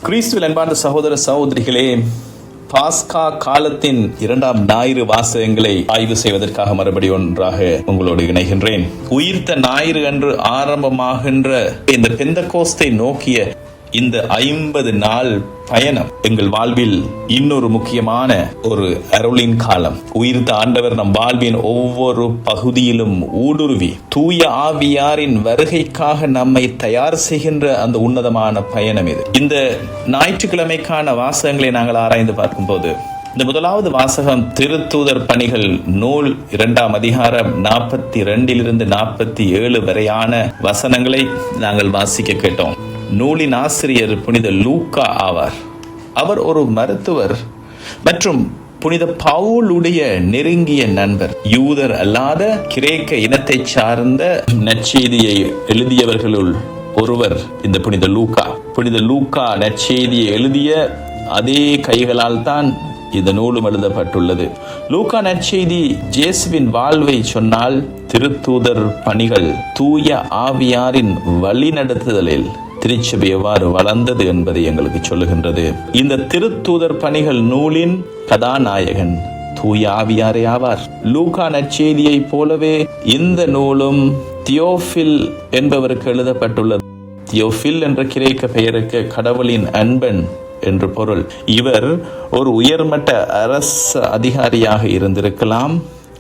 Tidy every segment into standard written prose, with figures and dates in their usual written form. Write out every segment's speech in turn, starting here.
கிறிஸ்துவில் அன்பார்ந்த சகோதர சகோதரிகளே, பாஸ்கா காலத்தின் 2ஆம் ஞாயிறு வாசகங்களை ஆய்வு செய்வதற்காக மறுபடி ஒன்றாக உங்களோடு இணைகின்றேன். உயிர்த்த ஞாயிறு அன்று ஆரம்பமாகின்ற இந்த பெந்தகோஸ்தை நோக்கிய இந்த 50 நாள் பயணம் எங்கள் வாழ்வில் இன்னொரு முக்கியமான ஒரு அருளின் காலம். உயிர்த்த ஆண்டவர் நம் வாழ்வின் ஒவ்வொரு பகுதியிலும் ஊடுருவி தூய ஆவியாரின் வருகைக்காக நம்மை தயார் செய்கின்ற அந்த உன்னதமான பயணம் இது. இந்த ஞாயிற்றுக்கிழமைக்கான வாசகங்களை நாங்கள் ஆராய்ந்து பார்க்கும்போது, இந்த முதலாவது வாசகம் திருத்தூதர் பணிகள் நூல் 2ஆம் அதிகாரம் 42 47 வரையான வசனங்களை நாங்கள் வாசிக்க கேட்டோம். நூலின் ஆசிரியர் புனித லூக்கா ஆவார். அவர் ஒரு மருத்துவர் மற்றும் புனித பவுலுடைய நெருங்கிய நண்பர். யூதர் அல்லாத கிரேக்க இனத்தை சார்ந்த நற்செய்தியை எழுதியவர்களுள் ஒருவர் இந்த புனித லூக்கா. புனித லூக்கா நற்செய்தியை எழுதிய அதே கைகளால் தான் இந்த நூலும் எழுதப்பட்டுள்ளது. லூக்கா நற்செய்தி இயேசுவின் வாழ்வை சொன்னால், திருத்தூதர் பணிகள் தூய ஆவியாரின் வழிநடத்துதலில் திருச்சபை எவ்வாறு வளர்ந்தது என்பதை எங்களுக்கு சொல்லுகின்றது. இந்த திருத்தூதர் பணிகள் நூலின் கதாநாயகன் தூய ஆவியாரே ஆவார். லூக்கா நற்செய்தியை போலவே இந்த நூலும் தியோஃபில் என்பவருக்கு எழுதப்பட்டுள்ளது. தியோஃபில் என்ற கிரேக்க பெயருக்கு கடவுளின் அன்பன் என்று பொருள். இவர் ஒரு உயர்மட்ட அரச அதிகாரியாக இருந்திருக்கலாம்,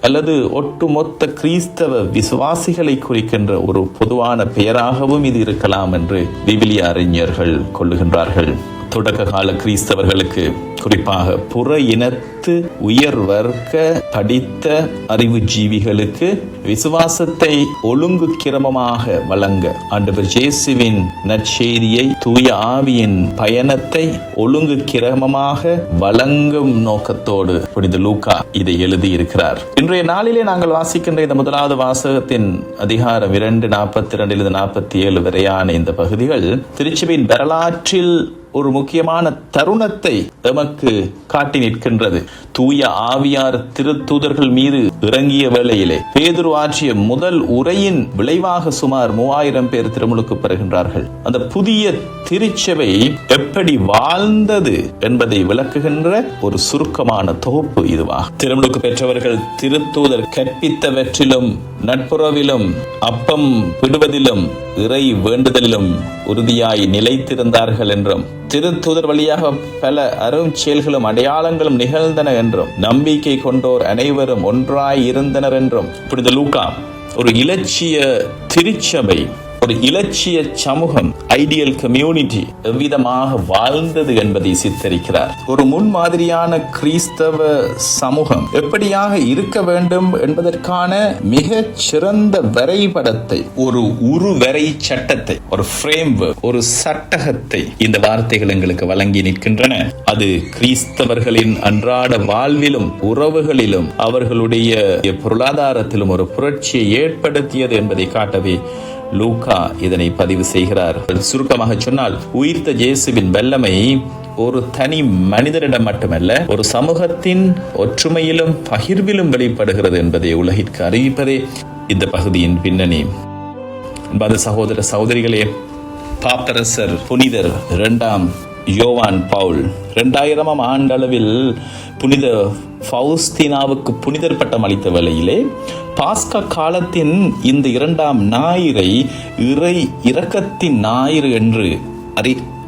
அல்லது ஒட்டுமொத்த கிறிஸ்தவ விசுவாசிகளை குறிக்கின்ற ஒரு பொதுவான பெயராகவும் இது இருக்கலாம் என்று விவிலிய அறிஞர்கள் கொள்ளுகின்றார்கள். தொடக்க கால கிறிஸ்தவர்களுக்கு, குறிப்பாக புற இனத்து உயர் வர்க்க படித்த அறிவு ஜீவிகளுக்கு விசுவாசத்தை ஒழுங்கு கிரமமாக வழங்க ஆண்டவர் இயேசுவின் நற்செய்தியை, தூய ஆவியின் பயணத்தை ஒழுங்கு கிரமமாக வழங்கும் நோக்கத்தோடு புனித லூக்கா இதை எழுதியிருக்கிறார். இன்றைய நாளிலே நாங்கள் வாசிக்கின்ற இந்த முதலாவது வாசகத்தின் அதிகாரம் 2 42 47 வரையான இந்த பகுதிகள் திருச்சபையின் வரலாற்றில் ஒரு முக்கியமான தருணத்தை எமக்கு காட்டி நிற்கின்றது. தூய ஆவியார் திருத்தூதர்கள் மீது இறங்கிய வேளையிலே பேதுரு ஆற்றிய முதல் உரையின் விளைவாக சுமார் 3000 பேர் திருமுழுக்கு பெறுகின்றார்கள். அந்த புதிய திருச்சபை எப்படி வாழ்ந்தது என்பதை விளக்குகின்ற ஒரு சுருக்கமான தொகுப்பு இதுவாகும். திருமுழுக்கு பெற்றவர்கள் திருத்தூதர் கற்பித்தவற்றிலும் நட்புறவிலும் அப்பம் விடுவதிலும் இறை வேண்டுதலிலும் உறுதியாய் நிலைத்திருந்தார்கள் என்றும், திருத்தூதர் வழியாக பல அரும் செயல்களும் அடையாளங்களும் நிகழ்ந்தன என்றும், நம்பிக்கை கொண்டோர் அனைவரும் ஒன்றாய் இருந்தனர் என்றும் புனித லூக்கா ஒரு இலட்சிய திருச்சபை, ஒரு இலட்சிய சமூகம், ஐடியல் கம்யூனிட்டி எவ்விதமாக வாழ்ந்தது என்பதை சித்தரிக்கிறார். ஒரு முன்மாதிரியான கிறிஸ்தவ சமூகம் எப்படியாக இருக்க வேண்டும் என்பதற்கான மிக சிறந்த வரைபடத்தை, ஒரு உருவரை சட்டத்தை, ஒரு ஃப்ரேம்வொர்க், ஒரு சட்டகத்தை இந்த வார்த்தைகள் எங்களுக்கு வழங்கி நிற்கின்றன. அது கிறிஸ்தவர்களின் அன்றாட வாழ்விலும் உறவுகளிலும் அவர்களுடைய பொருளாதாரத்திலும் ஒரு புரட்சியை ஏற்படுத்தியது என்பதை காட்டவே லூக்கா இதனை பதிவு செய்கிறார். சுருக்கமாக சொன்னால், உயிர்த்த இயேசுவின் வல்லமை ஒரு தனி மனிதரிடம் மட்டுமல்ல, ஒரு சமூகத்தின் ஒற்றுமையிலும் பகிர்விலும் வெளிப்படுகிறது என்பதை உலகிற்கு அறிவிப்பதே இந்த பகுதியின் பின்னணி. அன்பார்ந்த சகோதர சகோதரிகளே, பாப்பரசர் புனிதர் 2ஆம் யோவான் பவுல் 2000ஆம் ஆண்டளவில் புனித ஃபவுஸ்தீனாவுக்கு புனிதர் பட்டம் அளித்த வேளையிலே பாஸ்கா காலத்தின் இந்த 2ஆம் ஞாயிறை இறை இரக்கத்தின் ஞாயிறு என்று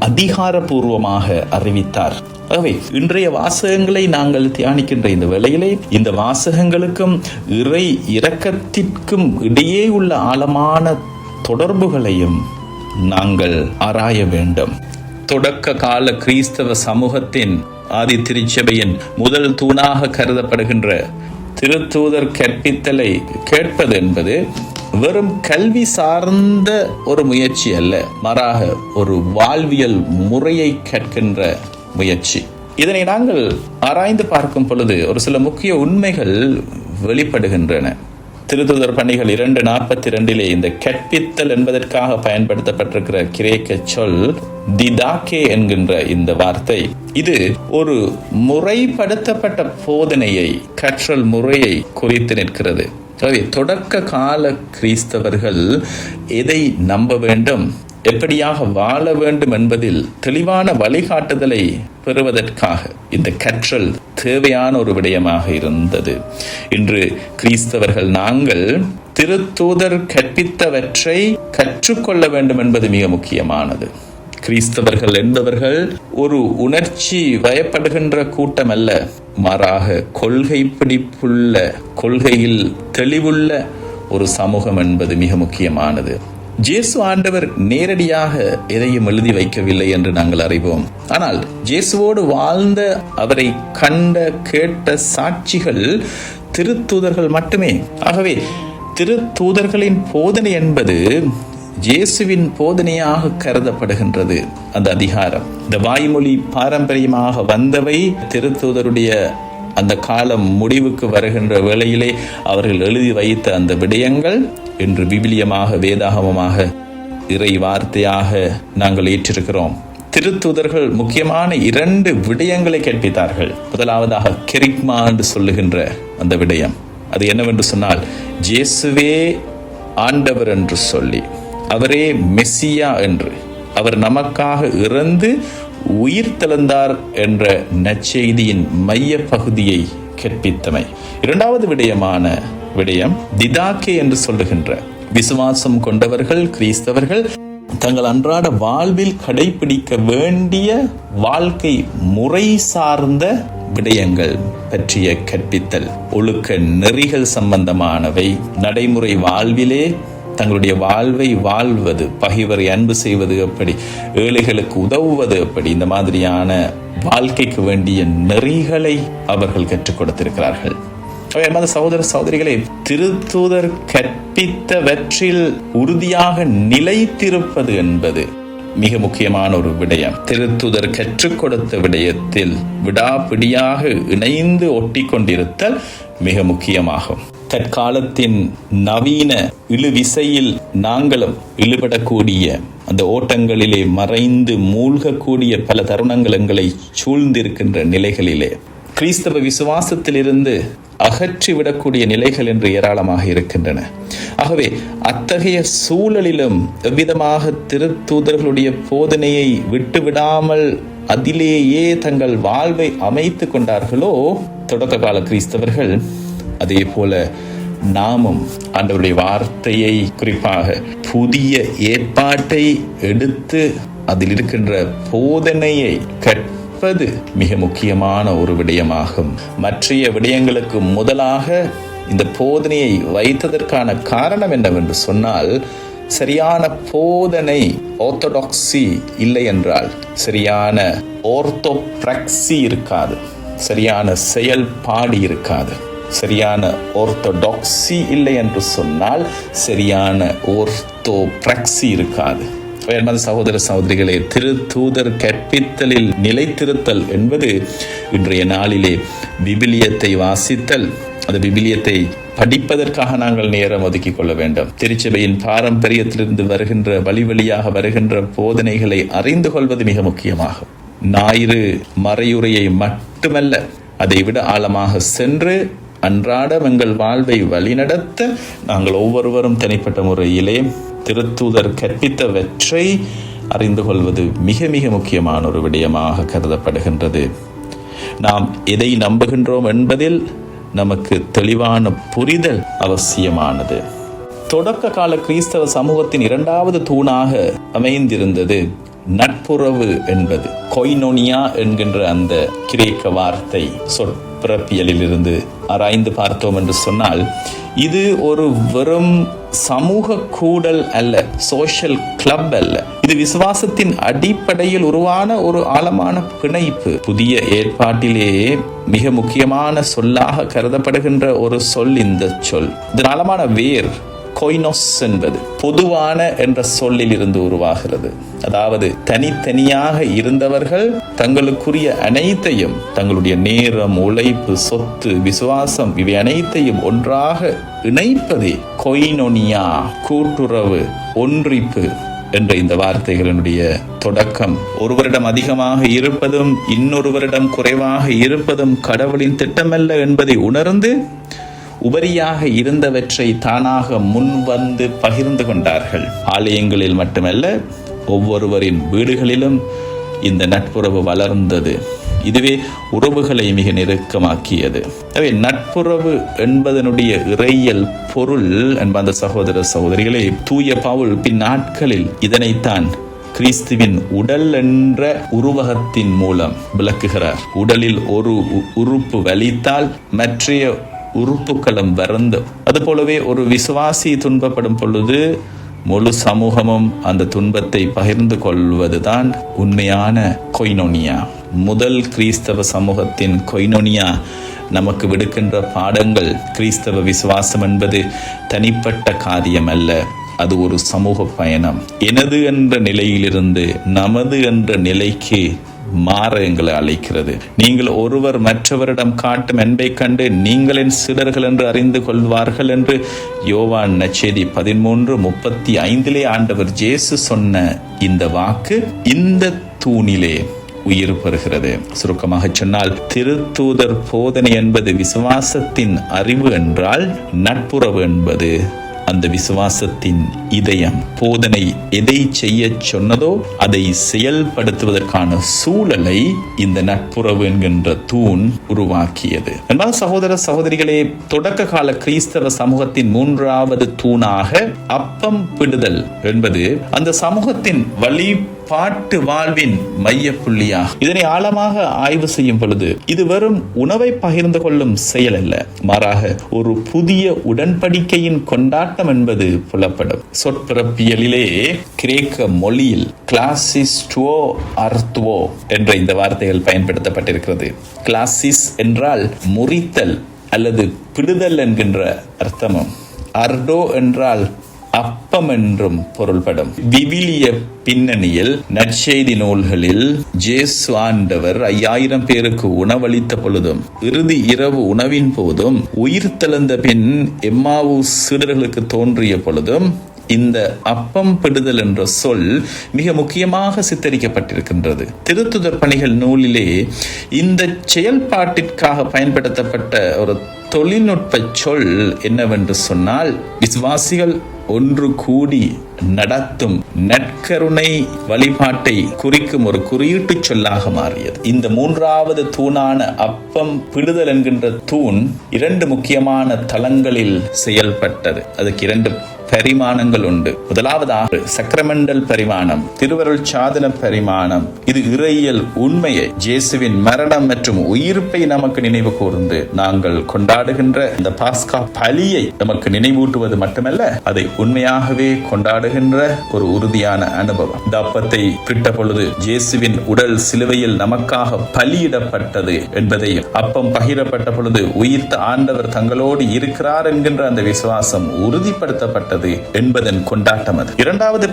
அதிகாரபூர்வமாக அறிவித்தார். ஆகவே இன்றைய வாசகங்களை நாங்கள் தியானிக்கின்ற இந்த வேளையிலே இந்த வாசகங்களுக்கும் இறை இரக்கத்திற்கும் இடையே உள்ள ஆழமான தொடர்புகளையும் நாங்கள் ஆராய வேண்டும். தொடக்க கால கிறிஸ்தவ சமூகத்தின் ஆதி திருச்சபையின் முதல் தூணாக கருதப்படுகின்ற திருத்தூதர் கற்பித்தலை கேட்பது என்பது வெறும் கல்வி சார்ந்த ஒரு முயற்சி அல்ல, மாறாக ஒரு வாழ்வியல் முறையை கற்கின்ற முயற்சி. இதனை நாங்கள் ஆராய்ந்து பார்க்கும் பொழுது ஒரு சில முக்கிய உண்மைகள் வெளிப்படுகின்றன. திருத்தூதர் பணிகள் 2:42 இந்த கற்பித்தல் என்பதற்காக பயன்படுத்தப்பட்டிருக்கிற கிரேக்க சொல் திதாக்கே என்கின்ற இந்த வார்த்தை, இது ஒரு முறைப்படுத்தப்பட்ட போதனையை, கற்றல் முறையை குறித்து நிற்கிறது. தொடக்க கால கிறிஸ்தவர்கள் எதை நம்ப வேண்டும், எப்படியாக வாழ வேண்டும் என்பதில் தெளிவான வழிகாட்டுதலை பெறுவதற்காக இந்த கற்றல் தேவையான ஒரு விடயமாக இருந்தது. இன்று கிறிஸ்தவர்கள் நாங்கள் திருத்தூதர் கற்பித்தவற்றை கற்றுக்கொள்ள வேண்டும் என்பது மிக முக்கியமானது. கிறிஸ்தவர்கள் என்பவர்கள் ஒரு உணர்ச்சி வயப்படுகின்ற கூட்டம் அல்ல, மாறாக கொள்கை பிடிப்புள்ள, கொள்கையில் தெளிவுள்ள ஒரு சமூகம் என்பது மிக முக்கியமானது. இயேசு ஆண்டவர் நேரடியாக எதையும் எழுதி வைக்கவில்லை என்று நாங்கள் அறிவோம். ஆனால் இயேசுவோடு வாழ்ந்த, அவரை கண்ட கேட்ட சாட்சிகள் திருத்தூதர்கள் மட்டுமே. ஆகவே திருத்தூதர்களின் போதனை என்பது இயேசுவின் போதனையாக கருதப்படுகின்றது. அந்த அதிகாரம், இந்த வாய்மொழி பாரம்பரியமாக வந்தவை திருத்தூதருடைய அந்த காலம் முடிவுக்கு வருகின்ற வேளையிலே அவர்கள் எழுதி வைத்த அந்த விடயங்கள் இன்று விவிலியமாக, வேதாகமமாக, இறை வார்த்தையாக நாங்கள் ஏற்றிருக்கிறோம். திருத்தூதர்கள் முக்கியமான 2 விடயங்களை கற்பித்தார்கள். முதலாவதாக கெரிக்மா என்று சொல்லுகின்ற அந்த விடயம், அது என்னவென்று சொன்னால், இயேசுவே ஆண்டவர் என்று சொல்லி, அவரே மெசியா என்று, அவர் நமக்காக இறந்து உயிர் தெழுந்தார் என்ற நற்செய்தியின் மைய பகுதியை கற்பித்தமை. 2வது விடயம் திதாக்கே என்று சொல்லுகின்ற, விசுவாசம் கொண்டவர்கள் கிறிஸ்தவர்கள் தங்கள் அன்றாட வாழ்வில் கடைபிடிக்க வேண்டிய வாழ்க்கை முறை சார்ந்த விடயங்கள் பற்றிய கற்பித்தல், ஒழுக்க நெறிகள் சம்பந்தமானவை, நடைமுறை வாழ்விலே தங்களுடைய வாழ்வை வாழ்வது, பகைவரை அன்பு செய்வது எப்படி, ஏழைகளுக்கு உதவுவது எப்படி, இந்த மாதிரியான வாழ்க்கைக்கு வேண்டிய நெறிகளை அவர்கள் கற்றுக் கொடுத்திருக்கிறார்கள். சகோதர சகோதரிகளே, திருத்தூதர் கற்பித்தவற்றில் உறுதியாக நிலைத்திருப்பது என்பது மிக முக்கியமான ஒரு விடயம். திருத்தூதர் கற்றுக் கொடுத்த விடயத்தில் விடாப்பிடியாக இணைந்து ஒட்டி கொண்டிருத்தல் மிக முக்கியமாகும். தற்காலத்தின் நவீன இழுவிசையில் நாங்களும் இழுபடக்கூடிய, அந்த ஓட்டங்களிலே மறைந்து மூழ்கக்கூடிய பல தருணங்கள் எங்களை சூழ்ந்திருக்கின்ற நிலைகளிலே கிறிஸ்தவ விசுவாசத்திலிருந்து அகற்றிவிடக்கூடிய நிலைகள் என்று ஏராளமாக இருக்கின்றன. ஆகவே அத்தகைய சூழலிலும் எவ்விதமாக திருத்தூதர்களுடைய போதனையை விட்டுவிடாமல் அதிலேயே தங்கள் வாழ்வை அமைத்து கொண்டார்களோ தொடக்க கால கிறிஸ்தவர்கள், அதே போல நாமும் ஆண்டவருடைய வார்த்தையை, குறிப்பாக புதிய ஏற்பாட்டை எடுத்து அதில் இருக்கின்ற போதனையை கற்பது மிக முக்கியமான ஒரு விடயமாகும். மற்றைய விடயங்களுக்கு முதலாக இந்த போதனையை வைத்ததற்கான காரணம் என்னவென்று சொன்னால், சரியான போதனை, ஆர்த்தோடாக்சி இல்லை என்றால் சரியான ஆர்த்தோபிராக்சி இருக்காது, சரியான செயல்பாடு இருக்காது. சரியான ஆர்த்தோடாக்சி இல்லை என்று சொன்னால் சரியான ஆர்த்தோபிராக்சி இருக்காது. சகோதர சகோதரிகளே, திருத்தூதர் கற்பித்தலில் நிலைத்திருத்தல் என்பது இன்றைய நாளிலே விவிலியத்தை வாசித்தல், அந்த விவிலியத்தை படிப்பதற்காக நாங்கள் நேரம் ஒதுக்கிக் கொள்ள வேண்டும். திருச்சபையின் பாரம்பரியத்திலிருந்து வருகின்ற, வழி வழியாக வருகின்ற போதனைகளை அறிந்து கொள்வது மிக முக்கியமாகும். ஞாயிறு மறையுரையை மட்டுமல்ல, அதை விட ஆழமாக சென்று அன்றாடம் எங்கள் வாழ்வை வழிநடத்த நாங்கள் ஒவ்வொருவரும் தனிப்பட்ட முறையிலே திருத்தூதர் கற்பித்தவற்றை அறிந்து கொள்வது மிக மிக முக்கியமான ஒரு விடயமாக கருதப்படுகின்றது. நாம் எதை நம்புகின்றோம் என்பதில் நமக்கு தெளிவான புரிதல் அவசியமானது. தொடக்க கால கிறிஸ்தவ சமூகத்தின் 2வது தூணாக அமைந்திருந்தது நட்புறவு என்பது. கொய்னோனியா என்கின்ற அந்த கிரேக்க வார்த்தை சொற்பிறப்பியலில் இருந்து ஆராய்ந்து பார்த்தோம் என்று சொன்னால், இது ஒரு வெறும் சமூக கூடல் அல்ல, சோஷியல் கிளப் அல்ல. இது விசுவாசத்தின் அடிப்படையில் உருவான ஒரு ஆழமான பிணைப்பு. புதிய ஏற்பாட்டிலேயே மிக முக்கியமான சொல்லாக கருதப்படுகின்ற ஒரு சொல் இந்த சொல். இதன் ஆழமான வேர் கொய்னோஸ் என்பது பொதுவான என்ற சொல்லில் இருந்து உருவாகிறது. அதாவது தனித்தனியாக இருந்தவர்கள் தங்களுக்குரிய அனைத்தையும், தங்களுடைய நேரம், உழைப்பு, சொத்து, விசுவாசம், இவை அனைத்தையும் ஒன்றாக இணைப்பதே கொய்னோனியா, கூட்டுறவு, ஒன்றிப்பு என்ற இந்த வார்த்தைகளினுடைய தொடக்கம். ஒருவரிடம் அதிகமாக இருப்பதும் இன்னொருவரிடம் குறைவாக இருப்பதும் கடவுளின் திட்டமல்ல என்பதை உணர்ந்து உபரியாக இருந்தவற்றை தானாக முன்வந்து பகிர்ந்து கொண்டார்கள். ஆலயங்களில் மட்டுமல்ல, ஒவ்வொருவரின் வீடுகளிலும் இந்த நட்புறவு வளர்ந்தது. இதுவே உறவுகளை மிக நெருக்கமாக்கியது. எனவே நட்புறவு என்பதனுடைய இறையியல் பொருள் என்பந்த சகோதர சகோதரிகளே, தூய பவுல் பின்னாட்களில் இதனைத்தான் கிறிஸ்துவின் உடல் என்ற உருவகத்தின் மூலம் விளக்குகிறார். உடலில் ஒரு உறுப்பு வலித்தால் மற்றைய உறுப்புகளும் வருந்தும். அதுபோலவே ஒரு விசுவாசி துன்பப்படும் பொழுது முழு சமூகமும் அந்த துன்பத்தை பகிர்ந்து கொள்வதுதான் உண்மையான கொய்னோனியா. முதல் கிறிஸ்தவ சமூகத்தின் கொய்னோனியா நமக்கு விடுக்கின்ற பாடங்கள். கிறிஸ்தவ விசுவாசம் என்பது தனிப்பட்ட காரியம் அல்ல, அது ஒரு சமூக பயணம். எனது என்ற நிலையிலிருந்து நமது என்ற நிலைக்கு மாற எங்களை அழைக்கிறது. நீங்கள் ஒருவர் மற்றவரிடம் காட்டும் அன்பை கண்டு நீங்களின் சீடர்கள் என்று அறிந்து கொள்வார்கள் என்று யோவான் நற்செய்தி 13:35 ஆண்டவர் இயேசு சொன்ன இந்த வாக்கு இந்த தூணிலே உயிர் பெறுகிறது. சுருக்கமாக சொன்னால், திருத்தூதர் போதனை என்பது விசுவாசத்தின் அறிவு என்றால், நட்புறவு என்பது அந்த விசுவாசத்தின் இதயம். போதனை எதை செய்ய சொன்னதோ அதை செயல்படுத்துவதற்கான சூழலை இந்த நட்புறவு என்கின்ற தூண் உருவாக்கியது. என்பது சகோதர சகோதரிகளே, தொடக்க கால கிறிஸ்தவ சமூகத்தின் 3வது தூணாக அப்பம் பிடுதல் என்பது அந்த சமூகத்தின் வழிபாட்டு வாழ்வின் மைய புள்ளியா. இதனை ஆழமாக ஆய்வு செய்யும் பொழுது இது வெறும் உணவை பகிர்ந்து கொள்ளும் செயல் அல்ல, மாறாக ஒரு புதிய உடன்படிக்கையின் கொண்டாட்டம் என்பது புலப்படும். சொற்பிறப்பியலிலே கிரேக்க மொழியில் கிளாசிஸ்டுவோ அர்த்துவோ என்ற இந்த வார்த்தைகள் பயன்படுத்தப்பட்டிருக்கிறது. கிளாசிஸ் என்றால் முறித்தல் அல்லது பிடுதல் என்கின்ற அர்த்தமும், அர்டோ என்றால் அப்பம் என்றும் பொருள்படும். விவிலிய பின்னணியில் நற்செய்தி நூல்களில் ஜேசு ஆண்டவர் 5000 பேருக்கு உணவளித்த பொழுதும் இறுதி இரவு உணவின் போதும் உயிர் தெழுந்த பின் எம்மாவு சீடர்களுக்கு தோன்றிய பொழுதும் இந்த அப்பம் பிடுதல் என்ற சொல் மிக முக்கியமாக சித்தரிக்கப்பட்டிருக்கின்றது. திருத்துதர் பணிகள் நூலிலே இந்த செயல்பாட்டிற்காக பயன்படுத்தப்பட்ட ஒரு தொழில்நுட்ப சொல் என்னவென்று சொன்னால், விசுவாசிகள் ஒன்று கூடி நடத்தும் நற்கருணை வழிபாட்டை குறிக்கும் ஒரு குறியீட்டு சொல்லாக மாறியது. இந்த 3வது தூணான அப்பம் பிடுதல் என்கின்ற தூண் 2 முக்கியமான தளங்களில் செயல்பட்டது. அதுக்கு 2 பரிமாணங்கள் உண்டு. முதலாவதாக சக்ரமெண்டல் பரிமாணம், திருவருள் சாதன பரிமாணம். இது இறையியல் உண்மையை, இயேசுவின் மரணம் மற்றும் உயிர்ப்பை நமக்கு நினைவு கூர்ந்து நாங்கள் கொண்டாடுகின்ற இந்த பாஸ்கா பலியை நமக்கு நினைவூட்டுவது மட்டுமல்ல, அதை உண்மையாகவே கொண்டாடுகின்ற ஒரு உறுதியான அனுபவம். இந்த அப்பத்தை பிட்ட பொழுது இயேசுவின் உடல் சிலுவையில் நமக்காக பலியிடப்பட்டது என்பதையும், அப்பம் பகிரப்பட்ட பொழுது உயிர்த்த ஆண்டவர் தங்களோடு இருக்கிறார் என்கின்ற அந்த விசுவாசம் உறுதிப்படுத்தப்பட்டது என்பதன் கொண்டாட்டம் அது. 2வது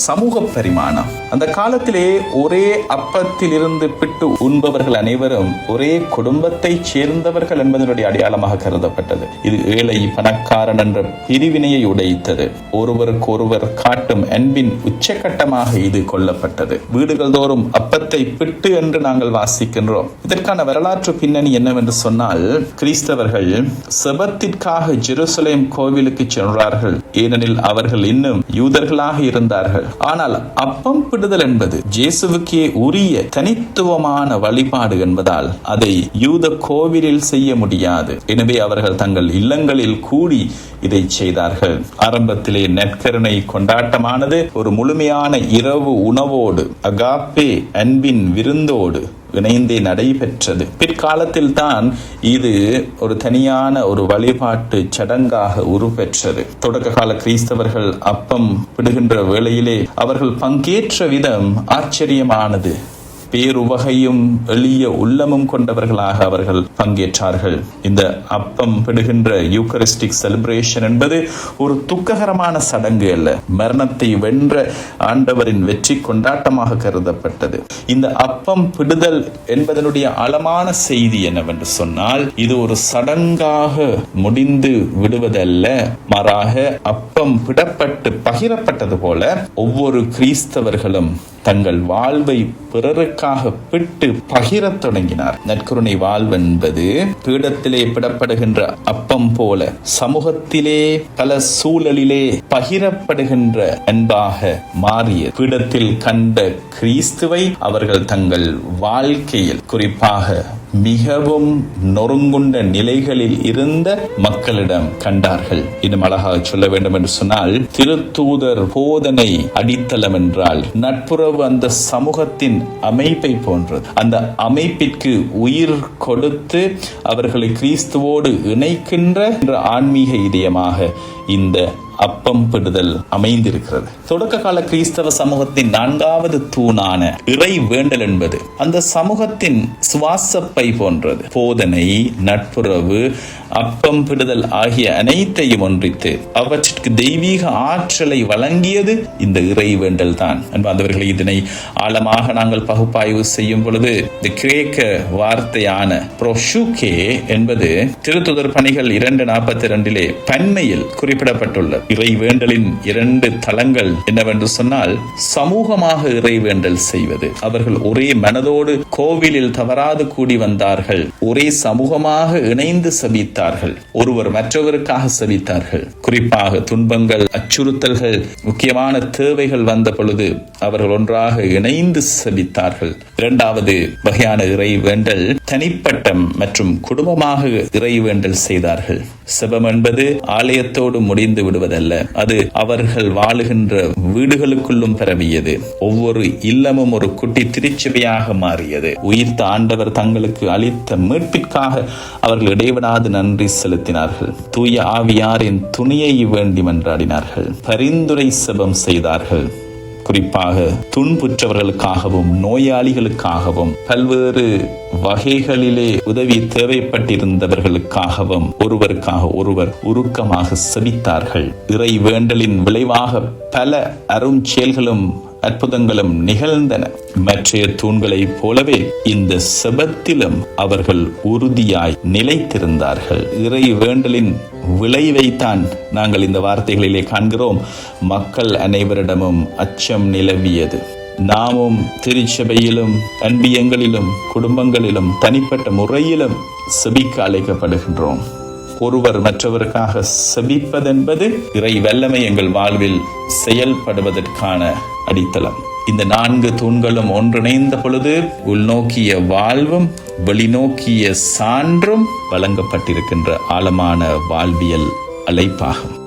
சமூக பரிமாணம். அந்த காலத்திலே ஒரே அப்பத்தில் இருந்து பிட்டு உண்பவர்கள் அனைவரும் ஒரே குடும்பத்தை சேர்ந்தவர்கள் என்பதனுடைய அடையாளமாக கருதப்பட்டது. இது ஏழை பணக்காரன் என்ற பிரிவினையை உடைத்தது. ஒருவருக்கு ஒருவர் காட்டும் அன்பின் உச்சகட்டமாக இது கொள்ளப்பட்டது. வீடுகள் தோறும் அப்பத்தை பிட்டு என்று நாங்கள் வாசிக்கின்றோம். இதற்கான வரலாற்று பின்னணி என்னவென்று சொன்னால், கிறிஸ்தவர்கள் செபத்திற்காக ஜெருசலேம் கோவிலுக்கு சென்றார்கள். ஏனெனில் அவர்கள் இன்னும் யூதர்களாக இருந்தார்கள். ஆனால் அப்பம் பிடுதல் என்பது இயேசுவுக்கே உரிய தனித்துவமான வழிபாடு என்பதால் அதை யூத கோவிலில் செய்ய முடியாது. எனவே அவர்கள் தங்கள் இல்லங்களில் கூடி இதை செய்தார்கள். ஆரம்பத்திலே நற்கருணை கொண்டாட்டமானது ஒரு முழுமையான இரவு உணவோடு, அகாப்பே அன்பின் விருந்தோடு இணைந்தே நடைபெற்றது. பிற்காலத்தில் தான் இது ஒரு தனியான ஒரு வழிபாட்டு சடங்காக உருப்பெற்றது. தொடக்க கால கிறிஸ்தவர்கள் அப்பம் பிடுகின்ற வேளையிலே அவர்கள் பங்கேற்ற விதம் ஆச்சரியமானது. பேருவகையும் எளிய உள்ளமும் கொண்டவர்களாக அவர்கள் பங்கேற்றார்கள். இந்த அப்பம் பிடுகின்ற யூக்கரிஸ்டிக் செலிப்ரேஷன் என்பது ஒரு துக்ககரமான சடங்கு அல்ல, மரணத்தை வென்ற ஆண்டவரின் வெற்றி கொண்டாட்டமாக கருதப்பட்டது. இந்த அப்பம் பிடுதல் என்பதனுடைய ஆழமான செய்தி என்னவென்று சொன்னால், இது ஒரு சடங்காக முடிந்து விடுவதல்ல, மாறாக அப்பம் பிடப்பட்டு பகிரப்பட்டது போல ஒவ்வொரு கிறிஸ்தவர்களும் தங்கள் வாழ்வை பிறருக்காக மக்களுக்காக பிட்டு பகிரத் தொடங்கினார். நற்கருணை வாழ்வு என்பது பீடத்திலே பிடப்படுகின்ற அப்பம் போல சமூகத்திலே பல சூழலிலே பகிரப்படுகின்ற அன்பாக மாறிய பீடத்தில் கண்ட கிறிஸ்துவை அவர்கள் தங்கள் வாழ்க்கையில் குறிப்பாக மிகவும் நொறுங்குண்ட நிலைகளில் இருந்த மக்களிடம் கண்டார்கள். இன்னும் அழகாக சொல்ல வேண்டும் என்று சொன்னால், திருத்தூதர் போதனை அடித்தளம் என்றால் நட்புறவு அந்த சமூகத்தின் அமைப்பை போன்றது. அந்த அமைப்பிற்கு உயிர் கொடுத்து அவர்களை கிறிஸ்துவோடு இணைக்கின்ற ஆன்மீக இதயமாக இந்த அப்பம் பிடுதல் அமைந்திருக்கிறது. தொடக்க கால கிறிஸ்தவ சமூகத்தின் 4வது தூணான இறை வேண்டல் என்பது அந்த சமூகத்தின் சுவாசப்பை போன்றது. போதனை, நட்புறவு, அப்பம் பிடுதல் ஆகிய அனைத்தையும் ஒன்றித்து அவற்றிற்கு தெய்வீக ஆற்றலை வழங்கியது இந்த இறை வேண்டல் தான். அன்பார்ந்தவர்களே, இதனை ஆழமாக நாங்கள் பகுப்பாய்வு செய்யும் பொழுது இந்த கிரேக்க வார்த்தையான ப்ரோஷுகே என்பது திருத்துதர் பணிகள் 2:42 பன்மையில் குறிப்பிடப்பட்டுள்ளது. இறை வேண்டலின் 2 தளங்கள் என்னவென்று சொன்னால், சமூகமாக இறை வேண்டல் செய்வது. அவர்கள் ஒரே மனதோடு கோவிலில் தவறாது கூடி வந்தார்கள். ஒரே சமூகமாக இணைந்து சபித்தார்கள். ஒருவர் மற்றவருக்காக சபித்தார்கள். குறிப்பாக துன்பங்கள், அச்சுறுத்தல்கள், முக்கியமான தேவைகள் வந்த பொழுது அவர்கள் ஒன்றாக இணைந்து சபித்தார்கள். 2வது வகையான இறை வேண்டல் தனிப்பட்ட மற்றும் குடும்பமாக இறை வேண்டல் செய்தார்கள். செபம் என்பது ஆலயத்தோடு முடிந்து விடுவதல்ல, அது அவர்கள் வாழுகின்ற வீடுகளுக்குள்ளும் பரவியது. ஒவ்வொரு இல்லமும் ஒரு குட்டி திருச்சபையாக மாறியது. உயிர்த்த ஆண்டவர் தங்களுக்கு அளித்த மீட்பிற்காக அவர்கள் இடைவிடாது நன்றி செலுத்தினார்கள். தூய ஆவியாரின் துணையை வேண்டி மன்றாடினார்கள். பரிந்துரை செபம் செய்தார்கள். குறிப்பாக துன்புற்றவர்களுக்காகவும் நோயாளிகளுக்காகவும் பல்வேறு வகைகளிலே உதவி தேவைப்பட்டிருந்தவர்களுக்காகவும் ஒருவருக்காக ஒருவர் உருக்கமாக செபித்தார்கள். இறை வேண்டலின் விளைவாக பல அரும் செயல்களும் அற்புதங்களும் நிகழ்ந்தன. மற்றைய தூண்களைப் போலவே இந்த செபத்திலும் அவர்கள் உறுதியாய் நிலைத்திருந்தார்கள். இறை வேண்டலின் விளைவைத்தான் நாங்கள் இந்த வார்த்தைகளிலே காண்கிறோம். மக்கள் அனைவரிடமும் அச்சம் நிலவியது. நாமும் திருச்சபையிலும், அன்பியங்களிலும், குடும்பங்களிலும், தனிப்பட்ட முறையிலும் செபிக்க அழைக்கப்படுகின்றோம். ஒருவர் மற்றவருக்காக செபிப்பதென்பது இறை வல்லமை எங்கள் வாழ்வில் செயல்படுவதற்கான அடித்தளம். இந்த 4 தூண்களும் ஒன்றிணைந்த பொழுது உள்நோக்கிய வாழ்வும் வெளிநோக்கிய சான்றும் வழங்கப்பட்டிருக்கின்ற ஆழமான வாழ்வியல் அழைப்பாகும்.